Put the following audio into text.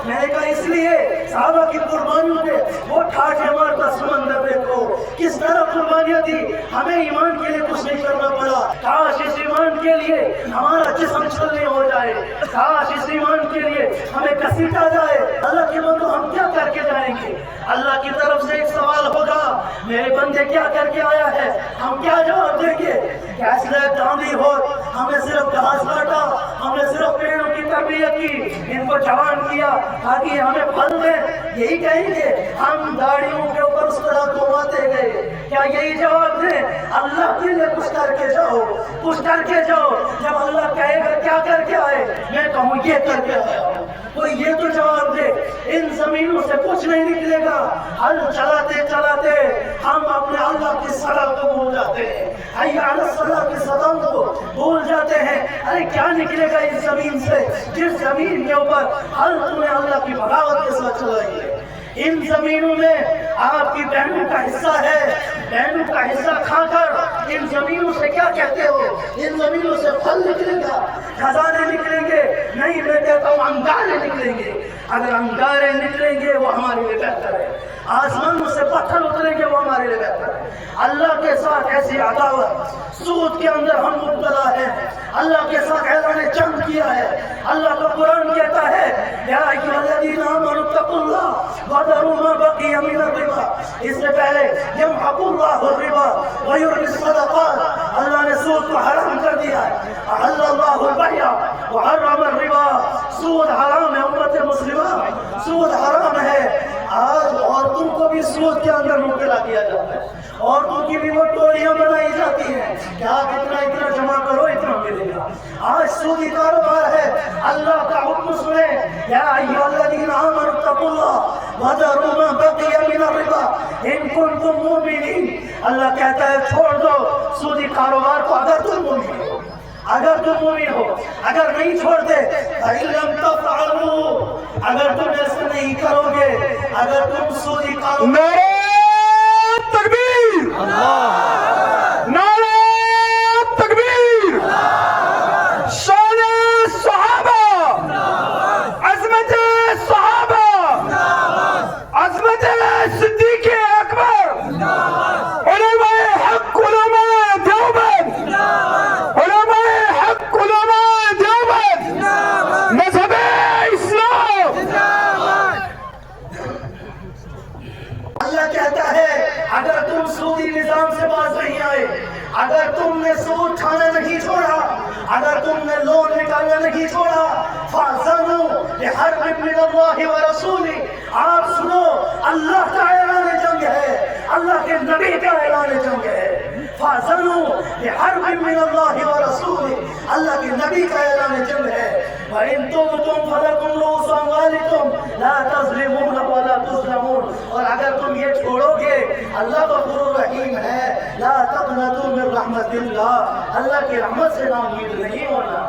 میں نے کہا اس لیے صحابہ کی قربانیوں پہ وہ ٹھاٹھے مارتا سمندر دیکھو کس طرح قربانیاں دی، ہمیں ایمان کے لیے کچھ نہیں کرنا پڑا۔ کاش اس ایمان کے لیے ہمارا جسم چھلنی ہو جائے، کاش اس ایمان کے لیے ہمیں گھسیٹا جائے۔ اللہ کے بندو ہم کیا کر کے جائیں گے؟ اللہ کی طرف سے ایک سوال ہوگا، میرے بندے کیا کر کے آیا ہے؟ ہم کیا جواب دیں گے؟ کیسے گاندھی ہو ہمیں صرف گھاس کاٹا، ہمیں صرف پیڑوں کی تربیت کی، ان کو جوان کیا تاکہ ہمیں پھل دیں، یہی کہیں گے؟ ہم داڑھیوں کے اوپر اس طرح گھماتے گئے، کیا یہی جواب دیں؟ اللہ کے لیے کچھ کر کے جاؤ، کچھ کر کے جاؤ۔ جب اللہ کہے گا کیا کر کے آئے، میں کہوں یہ کر کے آیا ہوں، کوئی یہ تو جواب دے۔ ان زمینوں سے کچھ نہیں نکلے گا، ہل چلاتے چلاتے ہم اپنے اللہ کی صلاح کو بھول جاتے ہیں، حی علی الصلاح کی صلاح کو بھول جاتے ہیں۔ ارے کیا نکلے گا اس زمین سے جس زمین کے اوپر ہل تم نے اللہ کی بغاوت کے ساتھ چلائی ہے؟ ان زمینوں میں آپ کی بہنوں کا حصہ ہے، بہنوں کا حصہ کھا کر ان زمینوں سے کیا کہتے ہو؟ ان زمینوں سے پھل نکلے گا، خزانے نکلیں گے؟ نہیں، میں کہتا ہوں انگارے نکلیں گے۔ اگر انگارے نکلیں گے وہ ہمارے لیے بہتر ہے، آسمانوں سے پتھر اتریں گے وہ ہمارے لیے بہتر ہے۔ اللہ کے ساتھ ایسی عداوت، سود کے اندر ہم مبتلا ہیں، اللہ کے ساتھ اعلان جنگ کیا ہے۔ اللہ کا قرآن کہتا ہے یا ایھا الذین آمنوا اتقوا اللہ وذروا ما بقی من الربا، اس سے پہلے یمحق اللہ الربا ویربی الصدقات، اللہ نے سود کو حرام کر دیا ہے۔ احل اللہ البیع وحرم الربا، سود حرام ہے امت مسلمہ، سود حرام ہے۔ آج عورتوں کو بھی سود کے اندر مبتلا کیا جاتا ہے، عورتوں کی بھی وہ ٹولیاں بنائی جاتی ہیں کہ آپ اتنا جمع کرو اتنا ملے گا۔ آج سودی کاروبار ہے۔ اللہ کا حکم سنیں یا ایھا الذین آمنوا اتقوا اللہ وذروا ما بقی من الربا ان کنتم مؤمنین، اللہ کہتا ہے چھوڑ دو سودی کاروبار کو اگر تم مومن ہو، اگر تم مومن ہو۔ اگر نہیں چھوڑتے فَإِن لَمْ تَفْعَلُوا، اگر تم ایسا نہیں کرو گے، اگر تم سودی کاروبار نعرہ تکبیر، نعرہ تکبیر، شان صحابہ، عظمت صحابہ، عظمت صدیق اکبر، علماء حق، علماء دیوبند، علماء حق، علماء دیوبند، مذہب اسلام۔ اللہ کہتا ہے اگر تم سودی نظام سے باز نہیں آئے، اگر تم نے سود کھانا نہیں چھوڑا، اگر تم نے لون نکالنا نہیں چھوڑا، فَأْذَنُوا بِحَرْبٍ مِّنَ اللَّهِ وَرَسُولِهِ، آپ سنو اللہ کا اعلان جنگ ہے، اللہ کے نبی کا اعلان جنگ ہے۔ فَأْذَنُوا بِحَرْبٍ مِّنَ اللَّهِ وَرَسُولِهِ، اللہ کے نبی کا اعلان جنگ ہے۔ وَإِن تُبْتُمْ فَلَكُمْ رُءُوسُ أَمْوَالِكُمْ لَا تَظْلِمُونَ وَلَا تُظْلَمُونَ، اور اگر تم یہ چھوڑو گے، اللہ غفور رحیم ہے، لا تقنطوا من رحمت اللہ، اللہ کی رحمت سے نا امید نہیں ہونا۔